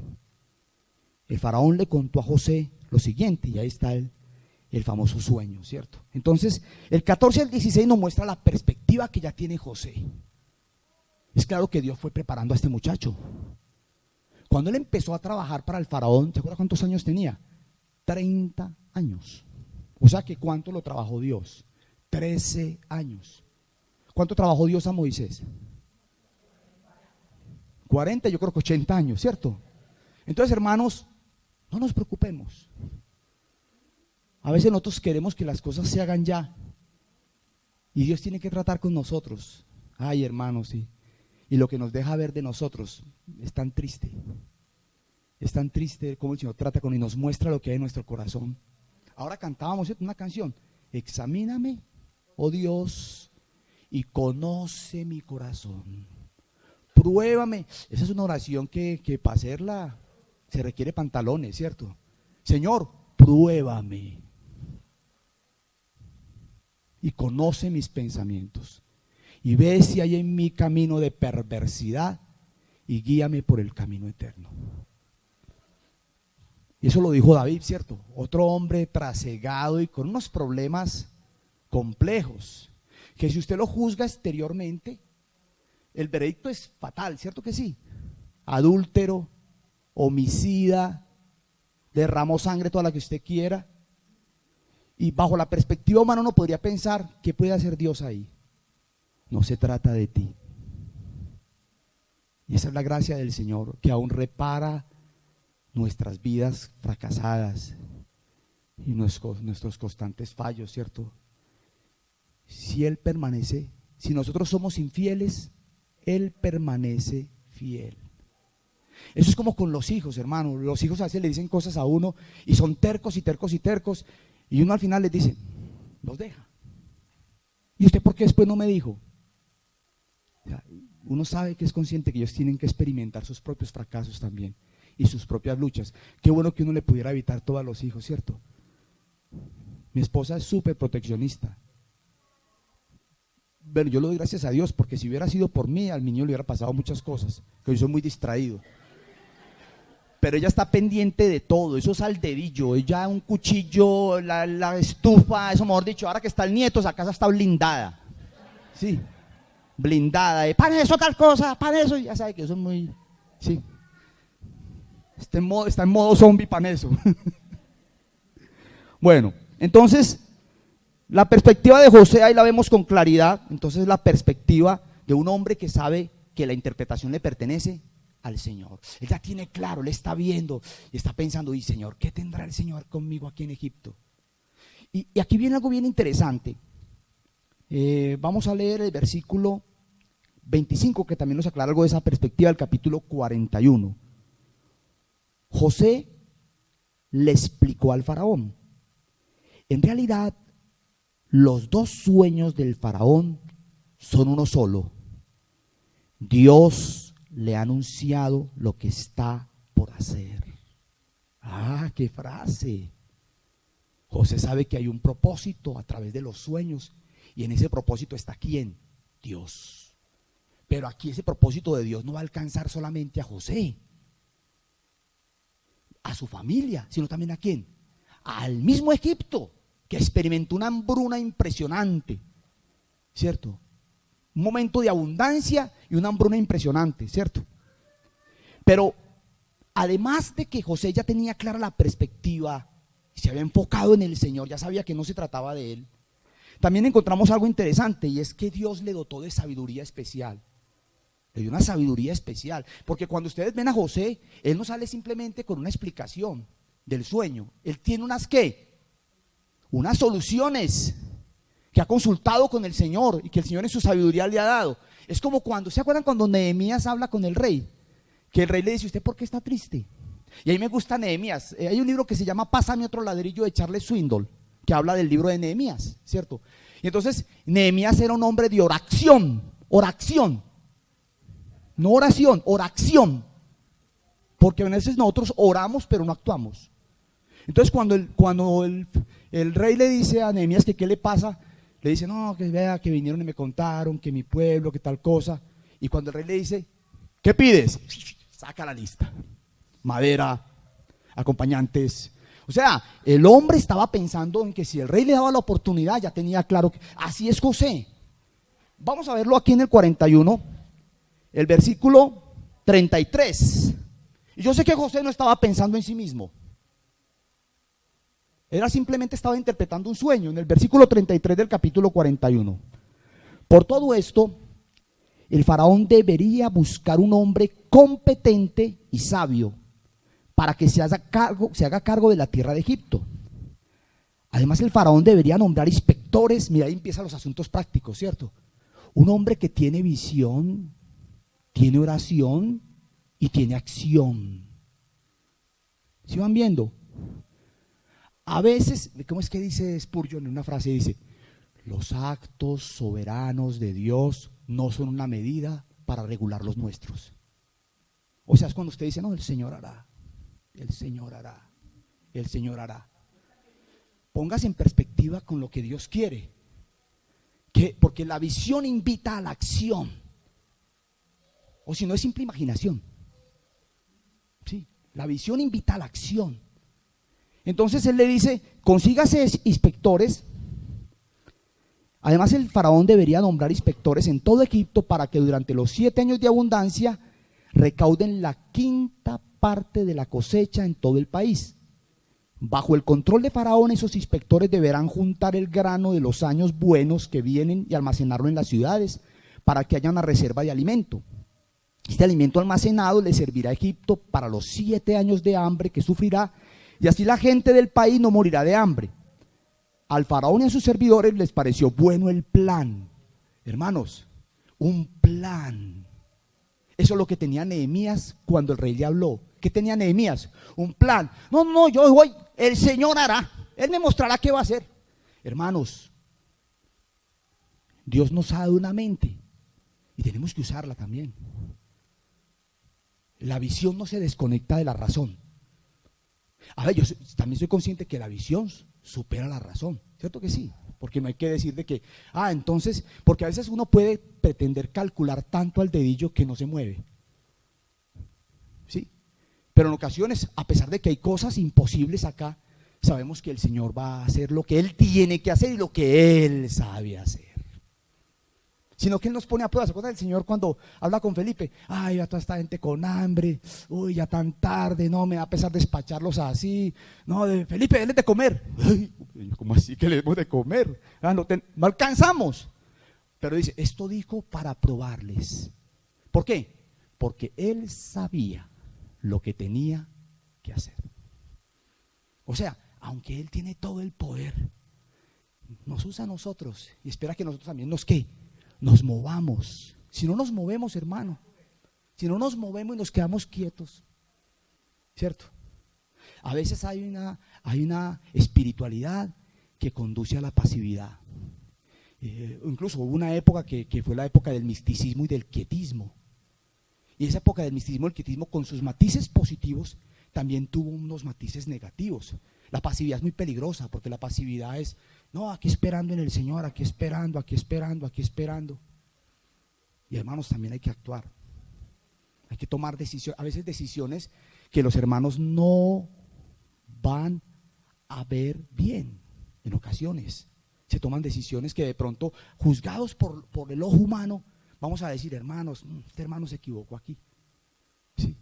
El faraón le contó a José lo siguiente, y ahí está el famoso sueño, ¿cierto? Entonces, el 14 al 16 nos muestra la perspectiva que ya tiene José. Es claro que Dios fue preparando a este muchacho. Cuando él empezó a trabajar para el faraón, ¿se acuerda cuántos años tenía? 30 años. O sea que ¿cuánto lo trabajó Dios? 13 años. ¿Cuánto trabajó Dios a Moisés? 40, yo creo que 80 años, ¿cierto? Entonces, hermanos, no nos preocupemos. A veces nosotros queremos que las cosas se hagan ya. Y Dios tiene que tratar con nosotros. Ay, hermanos, sí. Y lo que nos deja ver de nosotros es tan triste. Es tan triste como el Señor trata con y nos muestra lo que hay en nuestro corazón. Ahora cantábamos, ¿cierto?, una canción. Examíname, oh Dios, y conoce mi corazón. Pruébame. Esa es una oración que para hacerla se requiere pantalones, ¿cierto? Señor, pruébame y conoce mis pensamientos y ve si hay en mí camino de perversidad y guíame por el camino eterno. Y eso lo dijo David, ¿cierto? Otro hombre trasegado y con unos problemas complejos, que si usted lo juzga exteriormente, el veredicto es fatal, ¿cierto que sí? Adúltero, homicida, derramó sangre toda la que usted quiera. Y bajo la perspectiva humana uno podría pensar, ¿qué puede hacer Dios ahí? No se trata de ti. Y esa es la gracia del Señor, que aún repara nuestras vidas fracasadas y nuestros constantes fallos, ¿cierto? Si Él permanece, si nosotros somos infieles, Él permanece fiel. Eso es como con los hijos, hermano. Los hijos a veces le dicen cosas a uno y son tercos y tercos y tercos, y uno al final les dice, los deja. ¿Y usted por qué después no me dijo? O sea, uno sabe que es consciente que ellos tienen que experimentar sus propios fracasos también y sus propias luchas. Qué bueno que uno le pudiera evitar todo a los hijos, ¿cierto? Mi esposa es súper proteccionista. Bueno, yo le doy gracias a Dios, porque si hubiera sido por mí, al niño le hubiera pasado muchas cosas, que yo soy muy distraído. Pero ella está pendiente de todo, eso es al dedillo, ella un cuchillo, la estufa, eso mejor dicho, ahora que está el nieto, esa casa está blindada. Sí, blindada, para eso tal cosa, para eso, ya sabe que eso es muy, sí. Está en modo zombie para eso. Bueno, entonces, la perspectiva de José ahí la vemos con claridad. Entonces la perspectiva de un hombre que sabe que la interpretación le pertenece al Señor. Él ya tiene claro, él está viendo y está pensando, y Señor, ¿qué tendrá el Señor conmigo aquí en Egipto? Y aquí viene algo bien interesante. Vamos a leer el versículo 25, que también nos aclara algo de esa perspectiva, del capítulo 41. José le explicó al faraón. En realidad, los dos sueños del faraón son uno solo. Dios le ha anunciado lo que está por hacer. ¡Ah, qué frase! José sabe que hay un propósito a través de los sueños, y en ese propósito está ¿quién? Dios. Pero aquí ese propósito de Dios no va a alcanzar solamente a José, a su familia, sino también ¿a quién? Al mismo Egipto, que experimentó una hambruna impresionante, ¿cierto? Un momento de abundancia y una hambruna impresionante, ¿cierto? Pero además de que José ya tenía clara la perspectiva, se había enfocado en el Señor, ya sabía que no se trataba de él, también encontramos algo interesante, y es que Dios le dotó de sabiduría especial. Le dio una sabiduría especial, porque cuando ustedes ven a José, él no sale simplemente con una explicación del sueño, él tiene unas ¿qué? Unas soluciones. que ha consultado con el Señor y que el Señor en su sabiduría le ha dado. Es como cuando, ¿se acuerdan cuando Nehemías habla con el rey? Que el rey le dice, ¿usted por qué está triste? Y ahí me gusta Nehemías. Hay un libro que se llama Pásame otro ladrillo de Charles Swindoll, que habla del libro de Nehemías, ¿cierto? Y entonces Nehemías era un hombre de oración, no oración, oración. Porque a veces nosotros oramos pero no actuamos. Entonces cuando el rey le dice a Nehemías que qué le pasa, le dice, no, que vea que vinieron y me contaron que mi pueblo, que tal cosa. Y cuando el rey le dice, ¿qué pides? Saca la lista. Madera, acompañantes. O sea, el hombre estaba pensando en que si el rey le daba la oportunidad, ya tenía claro que así es José. Vamos a verlo aquí en el 41, el versículo 33. Y yo sé que José no estaba pensando en sí mismo. Él simplemente estaba interpretando un sueño en el versículo 33 del capítulo 41. Por todo esto, el faraón debería buscar un hombre competente y sabio para que se haga cargo de la tierra de Egipto. Además, el faraón debería nombrar inspectores. Mira, ahí empiezan los asuntos prácticos, ¿cierto? Un hombre que tiene visión, tiene oración y tiene acción. ¿Sí van viendo? A veces, ¿cómo es que dice Spurgeon en una frase? Dice, los actos soberanos de Dios no son una medida para regular los nuestros. O sea, es cuando usted dice, no, el Señor hará, el Señor hará, el Señor hará. Póngase en perspectiva con lo que Dios quiere. Porque la visión invita a la acción. O si no, es simple imaginación. Sí, la visión invita a la acción. Entonces él le dice, consígase inspectores. Además, el faraón debería nombrar inspectores en todo Egipto para que durante los 7 años de abundancia recauden la quinta parte de la cosecha en todo el país. Bajo el control de Faraón, esos inspectores deberán juntar el grano de los años buenos que vienen y almacenarlo en las ciudades para que haya una reserva de alimento. Este alimento almacenado le servirá a Egipto para los 7 años de hambre que sufrirá, y así la gente del país no morirá de hambre. Al faraón y a sus servidores les pareció bueno el plan. Hermanos, un plan. Eso es lo que tenía Nehemías cuando el rey le habló. ¿Qué tenía Nehemías? Un plan. No, yo voy, el Señor hará. Él me mostrará qué va a hacer. Hermanos, Dios nos ha dado una mente y tenemos que usarla también. La visión no se desconecta de la razón. A ver, yo también soy consciente que la visión supera la razón, ¿cierto que sí? Porque no hay que decir de que, entonces, porque a veces uno puede pretender calcular tanto al dedillo que no se mueve, ¿sí? Pero en ocasiones, a pesar de que hay cosas imposibles acá, sabemos que el Señor va a hacer lo que Él tiene que hacer y lo que Él sabe hacer. Sino que Él nos pone a prueba. ¿Se acuerdan del Señor cuando habla con Felipe? Ay, ya toda esta gente con hambre, uy, ya tan tarde, no, me da pesar despacharlos así. No, Felipe, denle de comer. Ay, ¿cómo así que le demos de comer? No alcanzamos. Pero dice, esto dijo para probarles. ¿Por qué? Porque Él sabía lo que tenía que hacer. O sea, aunque Él tiene todo el poder, nos usa a nosotros y espera que nosotros también nos movamos. Si no nos movemos, hermano, si no nos movemos y nos quedamos quietos, ¿cierto? A veces hay una espiritualidad que conduce a la pasividad. Incluso hubo una época que fue la época del misticismo y del quietismo. Y esa época del misticismo y del quietismo, con sus matices positivos, también tuvo unos matices negativos. La pasividad es muy peligrosa, porque la pasividad es, no, aquí esperando en el Señor, aquí esperando, aquí esperando, aquí esperando. Y hermanos, también hay que actuar. Hay que tomar decisiones, a veces decisiones que los hermanos no van a ver bien. En ocasiones se toman decisiones que de pronto, juzgados por el ojo humano, vamos a decir, hermanos, este hermano se equivocó aquí, ¿sí?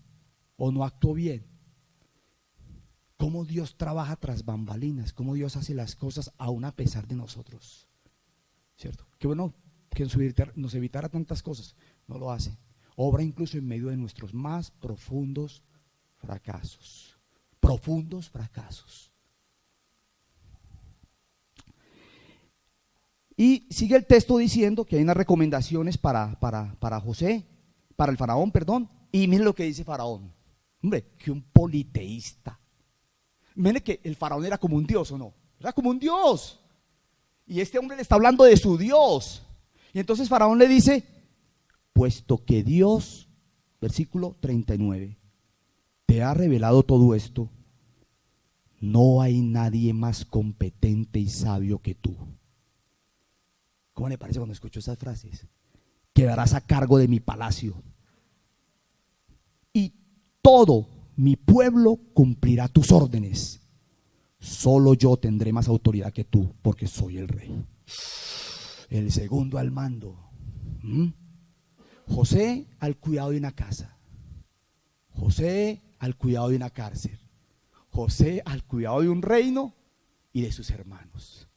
O no actuó bien. Cómo Dios trabaja tras bambalinas, cómo Dios hace las cosas aún a pesar de nosotros, ¿cierto? Qué bueno que nos evitara tantas cosas. No lo hace. Obra incluso en medio de nuestros más profundos fracasos. Profundos fracasos. Y sigue el texto diciendo que hay unas recomendaciones para José, para el faraón, perdón. Y miren lo que dice Faraón. Hombre, que un politeísta. Miren que el faraón era como un dios, ¿o no? Era como un dios. Y este hombre le está hablando de su Dios. Y entonces Faraón le dice, puesto que Dios, versículo 39, te ha revelado todo esto, no hay nadie más competente y sabio que tú. ¿Cómo le parece cuando escucho esas frases? Quedarás a cargo de mi palacio y todo mi pueblo cumplirá tus órdenes. Solo yo tendré más autoridad que tú, porque soy el rey. El segundo al mando. José al cuidado de una casa. José al cuidado de una cárcel. José al cuidado de un reino y de sus hermanos.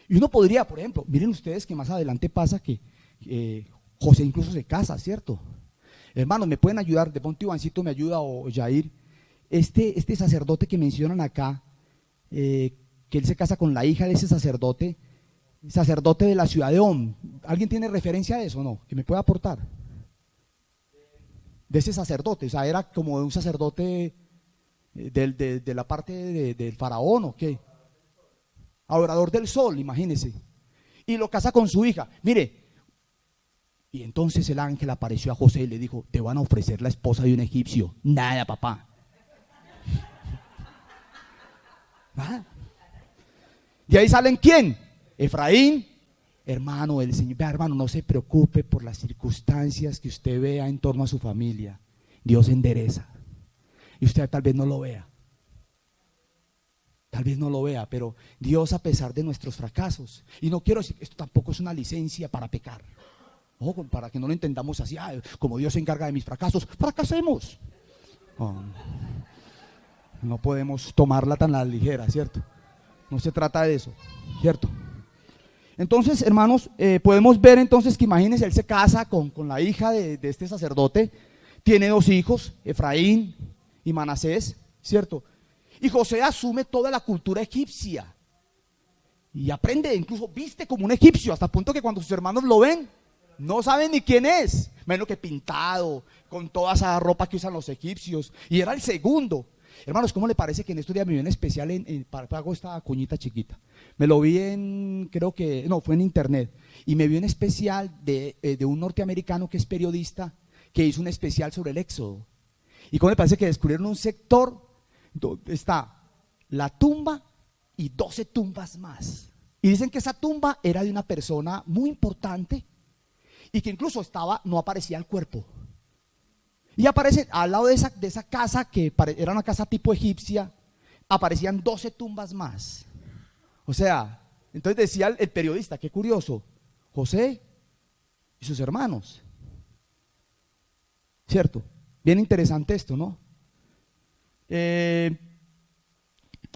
Y uno podría, por ejemplo, miren ustedes que más adelante pasa que José incluso se casa, ¿cierto? Hermanos, ¿me pueden ayudar? De pronto Ivancito me ayuda, o Jair. Este sacerdote que mencionan acá, que él se casa con la hija de ese sacerdote de la ciudad de On. ¿Alguien tiene referencia de eso o no? ¿Que me pueda aportar? De ese sacerdote, o sea, era como un sacerdote de la parte del faraón, ¿o qué? Adorador del sol, imagínense. Y lo casa con su hija. Mire, y entonces el ángel apareció a José y le dijo, te van a ofrecer la esposa de un egipcio. Nada, papá. ¿Ah? ¿Y ahí salen quién? Efraín, hermano del Señor. Vea, hermano, no se preocupe por las circunstancias que usted vea en torno a su familia. Dios endereza. Y usted tal vez no lo vea. Tal vez no lo vea, pero Dios, a pesar de nuestros fracasos, y no quiero decir, esto tampoco es una licencia para pecar. Ojo, para que no lo entendamos así, como Dios se encarga de mis fracasos, fracasemos. No podemos tomarla tan a la ligera, ¿cierto? No se trata de eso, ¿cierto? Entonces, hermanos, podemos ver entonces que imagínense, él se casa con la hija de este sacerdote, tiene 2 hijos, Efraín y Manasés, ¿cierto? Y José asume toda la cultura egipcia y aprende, incluso viste como un egipcio, hasta el punto que cuando sus hermanos lo ven, no saben ni quién es, menos que pintado, con toda esa ropa que usan los egipcios, y era el segundo. Hermanos, ¿cómo le parece que en estos días me vi un especial hago esta cuñita chiquita? Me lo vi fue en internet, y me vi un especial de un norteamericano que es periodista, que hizo un especial sobre el Éxodo. ¿Y cómo le parece que descubrieron un sector donde está la tumba y 12 tumbas más? Y dicen que esa tumba era de una persona muy importante, y que incluso no aparecía el cuerpo. Y aparece al lado de esa casa, que era una casa tipo egipcia, aparecían 12 tumbas más. O sea, entonces decía el periodista, qué curioso, José y sus hermanos. ¿Cierto? Bien interesante esto, ¿no?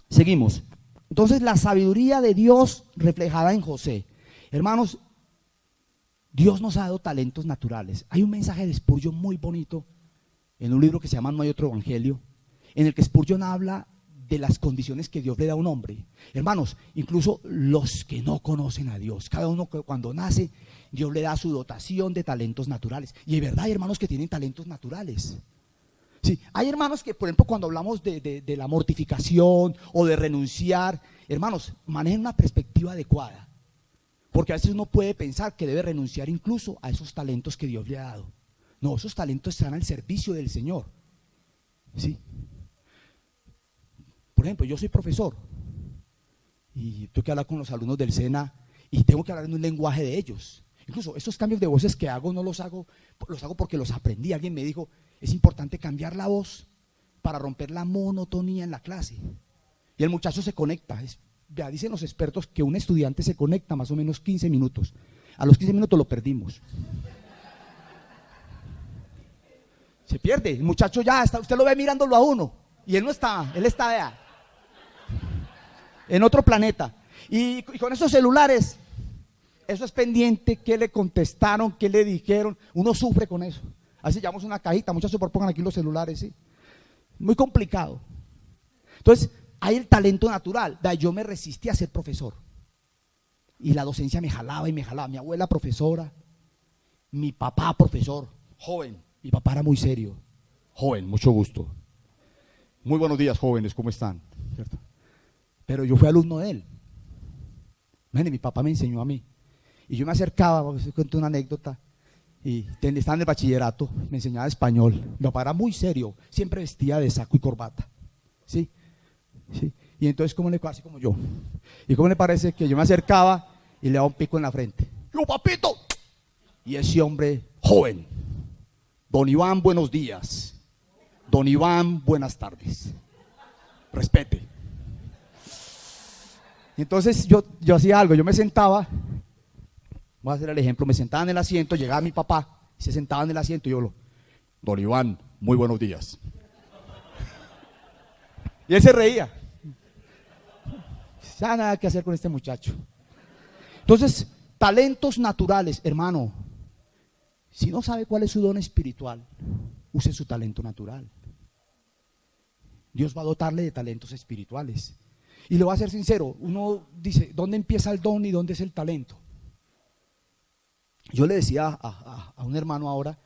Seguimos. Entonces, la sabiduría de Dios reflejada en José. Hermanos, Dios nos ha dado talentos naturales. Hay un mensaje de Spurgeon muy bonito en un libro que se llama No hay otro evangelio, en el que Spurgeon habla de las condiciones que Dios le da a un hombre. Hermanos, incluso los que no conocen a Dios, cada uno cuando nace, Dios le da su dotación de talentos naturales. Y de verdad hay hermanos que tienen talentos naturales. Sí, hay hermanos que, por ejemplo, cuando hablamos de la mortificación o de renunciar, hermanos, manejen una perspectiva adecuada. Porque a veces uno puede pensar que debe renunciar incluso a esos talentos que Dios le ha dado. No, esos talentos están al servicio del Señor. ¿Sí? Por ejemplo, yo soy profesor y tengo que hablar con los alumnos del SENA y tengo que hablar en un lenguaje de ellos. Incluso esos cambios de voces que hago, no los hago porque los aprendí. Alguien me dijo, es importante cambiar la voz para romper la monotonía en la clase. Y el muchacho se conecta. Ya dicen los expertos que un estudiante se conecta más o menos 15 minutos. A los 15 minutos lo perdimos. Se pierde. El muchacho ya está, usted lo ve mirándolo a uno. Y él no está, él está allá, en otro planeta. Y con esos celulares, eso es pendiente, qué le contestaron, qué le dijeron. Uno sufre con eso. Así llevamos una cajita, muchachos, pongan aquí los celulares, ¿sí? Muy complicado. Entonces, hay el talento natural. Yo me resistí a ser profesor. y la docencia me jalaba y me jalaba. Mi abuela profesora, mi papá profesor, joven. Mi papá era muy serio. Joven, mucho gusto. Muy buenos días, jóvenes, ¿cómo están? ¿Cierto? Pero yo fui alumno de él. Mi papá me enseñó a mí. Y yo me acercaba, os cuento una anécdota, y estaba en el bachillerato, me enseñaba español. Mi papá era muy serio, siempre vestía de saco y corbata. ¿Sí? ¿Sí? Y entonces, ¿cómo le parece? Así como yo. ¿Y cómo le parece que yo me acercaba y le daba un pico en la frente? ¡Yo, papito! Y ese hombre, joven, don Iván, buenos días. Don Iván, buenas tardes. Respete. Y entonces yo hacía algo, yo me sentaba, voy a hacer el ejemplo, me sentaba en el asiento, llegaba mi papá, se sentaba en el asiento y don Iván, muy buenos días. Y él se reía. Ya nada que hacer con este muchacho. Entonces, talentos naturales, hermano. Si no sabe cuál es su don espiritual, use su talento natural. Dios va a dotarle de talentos espirituales. Y le voy a ser sincero, uno dice, ¿dónde empieza el don y dónde es el talento? Yo le decía a un hermano ahora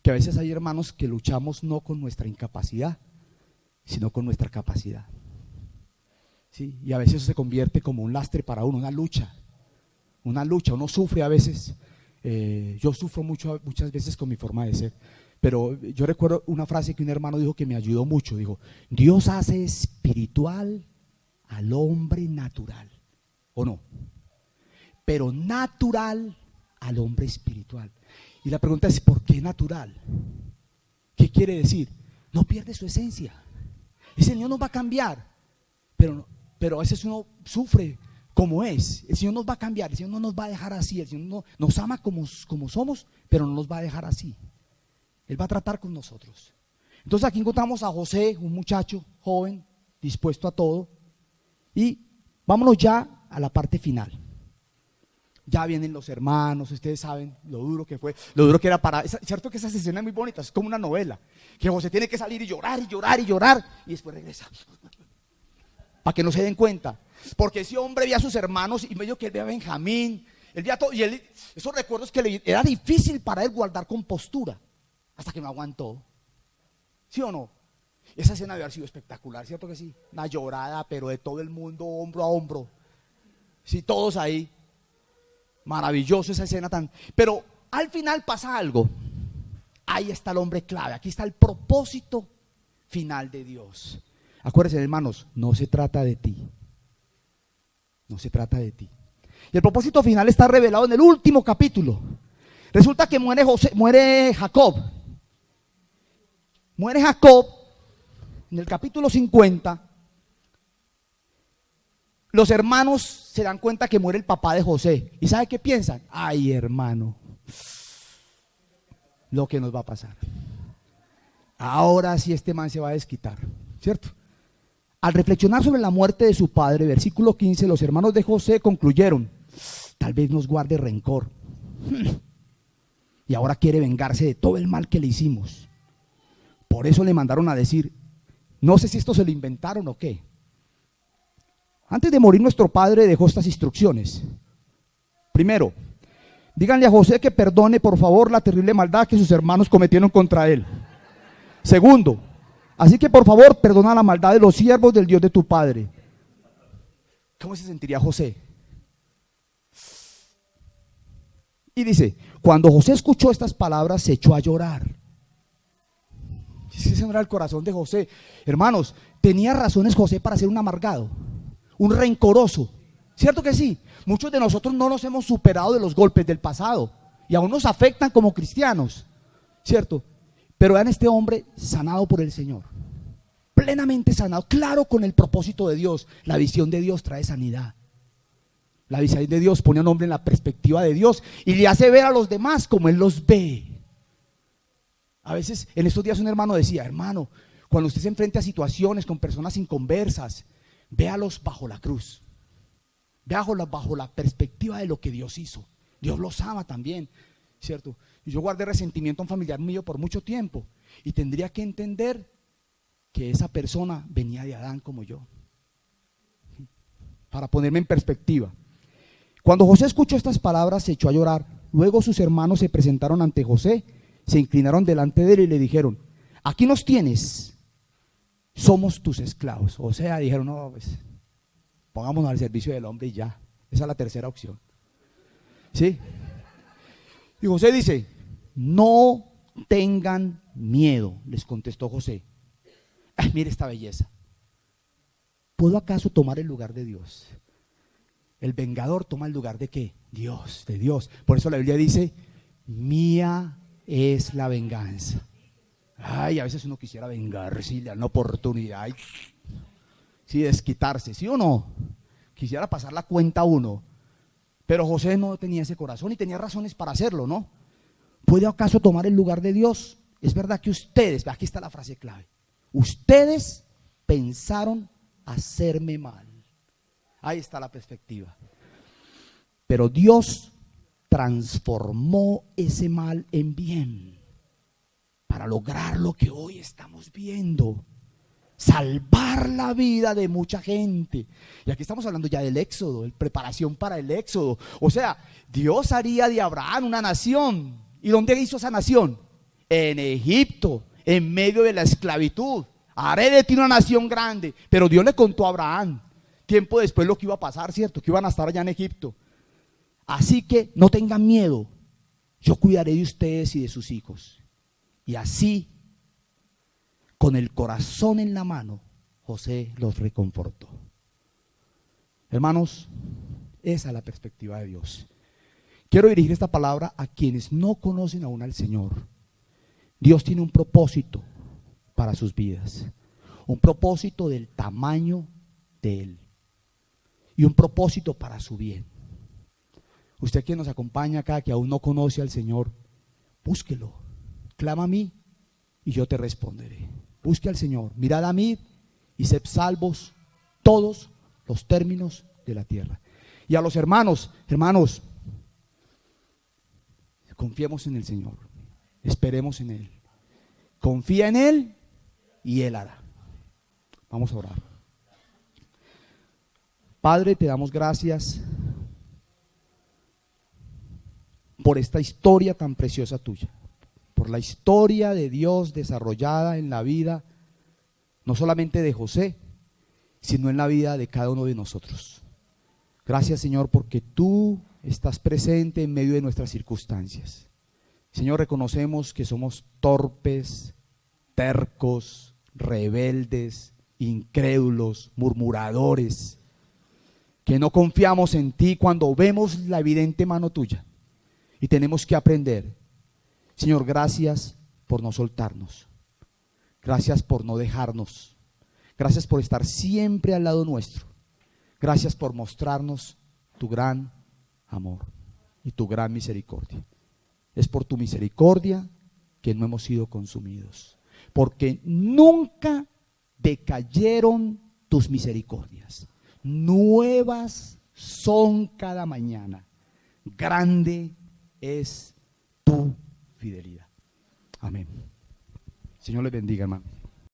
que a veces hay hermanos que luchamos no con nuestra incapacidad, sino con nuestra capacidad. ¿Sí? Y a veces eso se convierte como un lastre para uno, una lucha, uno sufre a veces. Yo sufro muchas veces con mi forma de ser, pero yo recuerdo una frase que un hermano dijo que me ayudó mucho. Dijo: Dios hace espiritual al hombre natural, ¿o no? Pero natural al hombre espiritual. Y la pregunta es: ¿por qué natural? ¿Qué quiere decir? No pierde su esencia. El Señor nos va a cambiar, pero a veces uno sufre como es. El Señor nos va a cambiar, el Señor no nos va a dejar así. El Señor nos ama como somos, pero no nos va a dejar así. Él va a tratar con nosotros. Entonces aquí encontramos a José, un muchacho joven, dispuesto a todo. Y vámonos ya a la parte final. Ya vienen los hermanos, ustedes saben lo duro que fue, lo duro que era cierto que esa escena es muy bonita, es como una novela, que José tiene que salir y llorar y llorar y llorar, y después regresa, para que no se den cuenta, porque ese hombre veía a sus hermanos y medio que él veía a Benjamín, él veía todo, y esos recuerdos que era difícil para él guardar compostura, hasta que no aguantó. ¿Sí o no? Esa escena debe haber sido espectacular, ¿cierto que sí? Una llorada, pero de todo el mundo, hombro a hombro. Sí, todos ahí. Maravilloso esa escena tan. Pero al final pasa algo. Ahí está el hombre clave. Aquí está el propósito final de Dios. Acuérdense, hermanos, no se trata de ti. No se trata de ti. Y el propósito final está revelado en el último capítulo. Resulta que muere Jacob. Muere Jacob. En el capítulo 50, los hermanos se dan cuenta que muere el papá de José. ¿Y sabe qué piensan? Ay, hermano, lo que nos va a pasar. Ahora sí este man se va a desquitar, ¿cierto? Al reflexionar sobre la muerte de su padre, versículo 15, los hermanos de José concluyeron: tal vez nos guarde rencor. Y ahora quiere vengarse de todo el mal que le hicimos. Por eso le mandaron a decir, no sé si esto se lo inventaron o qué. Antes de morir nuestro padre dejó estas instrucciones. Primero, díganle a José que perdone por favor la terrible maldad que sus hermanos cometieron contra él. Segundo, así que por favor perdona la maldad de los siervos del Dios de tu padre. ¿Cómo se sentiría José? Y dice, cuando José escuchó estas palabras se echó a llorar. Ese no era el corazón de José. Hermanos, tenía razones José para ser un amargado, un rencoroso. ¿Cierto que sí? Muchos de nosotros no nos hemos superado de los golpes del pasado y aún nos afectan como cristianos, ¿cierto? Pero vean este hombre sanado por el Señor, plenamente sanado, claro, con el propósito de Dios. La visión de Dios trae sanidad. La visión de Dios pone a un hombre en la perspectiva de Dios y le hace ver a los demás como Él los ve. A veces, en estos días un hermano decía, hermano, cuando usted se enfrente a situaciones con personas inconversas, véalos bajo la cruz, véalos bajo la perspectiva de lo que Dios hizo. Dios los ama también, ¿cierto? Y yo guardé resentimiento a un familiar mío por mucho tiempo y tendría que entender que esa persona venía de Adán como yo, para ponerme en perspectiva. Cuando José escuchó estas palabras, se echó a llorar. Luego sus hermanos se presentaron ante José, se inclinaron delante de él y le dijeron: aquí nos tienes, somos tus esclavos. O sea, dijeron: no, pues pongámonos al servicio del hombre y ya. Esa es la tercera opción. ¿Sí? Y José dice: no tengan miedo, les contestó José. Ay, mire esta belleza. ¿Puedo acaso tomar el lugar de Dios? El vengador toma el lugar de ¿qué? Dios, de Dios. Por eso la Biblia dice: mía es la venganza. Ay, a veces uno quisiera vengarse y le dan la oportunidad. Sí, desquitarse, ¿sí o no? Quisiera pasar la cuenta a uno. Pero José no tenía ese corazón y tenía razones para hacerlo, ¿no? ¿Puede acaso tomar el lugar de Dios? Es verdad que ustedes, aquí está la frase clave, ustedes pensaron hacerme mal. Ahí está la perspectiva. Pero Dios transformó ese mal en bien para lograr lo que hoy estamos viendo: salvar la vida de mucha gente. Y aquí estamos hablando ya del éxodo, preparación para el éxodo. O sea, Dios haría de Abraham una nación. ¿Y dónde hizo esa nación? En Egipto, en medio de la esclavitud. Haré de ti una nación grande. Pero Dios le contó a Abraham tiempo después lo que iba a pasar, ¿cierto? Que iban a estar allá en Egipto. Así que no tengan miedo, yo cuidaré de ustedes y de sus hijos. Y así, con el corazón en la mano, José los reconfortó. Hermanos, esa es la perspectiva de Dios. Quiero dirigir esta palabra a quienes no conocen aún al Señor. Dios tiene un propósito para sus vidas, un propósito del tamaño de Él y un propósito para su bien. Usted que nos acompaña acá, que aún no conoce al Señor, búsquelo, clama a mí y yo te responderé. Busque al Señor, mirad a mí y sed salvos todos los términos de la tierra. Y a los hermanos, confiemos en el Señor, esperemos en Él, confía en Él y Él hará. Vamos a orar. Padre, te damos gracias por esta historia tan preciosa tuya, por la historia de Dios desarrollada en la vida, no solamente de José, sino en la vida de cada uno de nosotros. Gracias, Señor, porque tú estás presente en medio de nuestras circunstancias. Señor, reconocemos que somos torpes, tercos, rebeldes, incrédulos, murmuradores, que no confiamos en ti cuando vemos la evidente mano tuya. Y tenemos que aprender. Señor, gracias por no soltarnos. Gracias por no dejarnos. Gracias por estar siempre al lado nuestro. Gracias por mostrarnos tu gran amor y tu gran misericordia. Es por tu misericordia que no hemos sido consumidos, porque nunca decayeron tus misericordias. Nuevas son cada mañana. Grande es tu fidelidad. Amén. Señor les bendiga, hermano.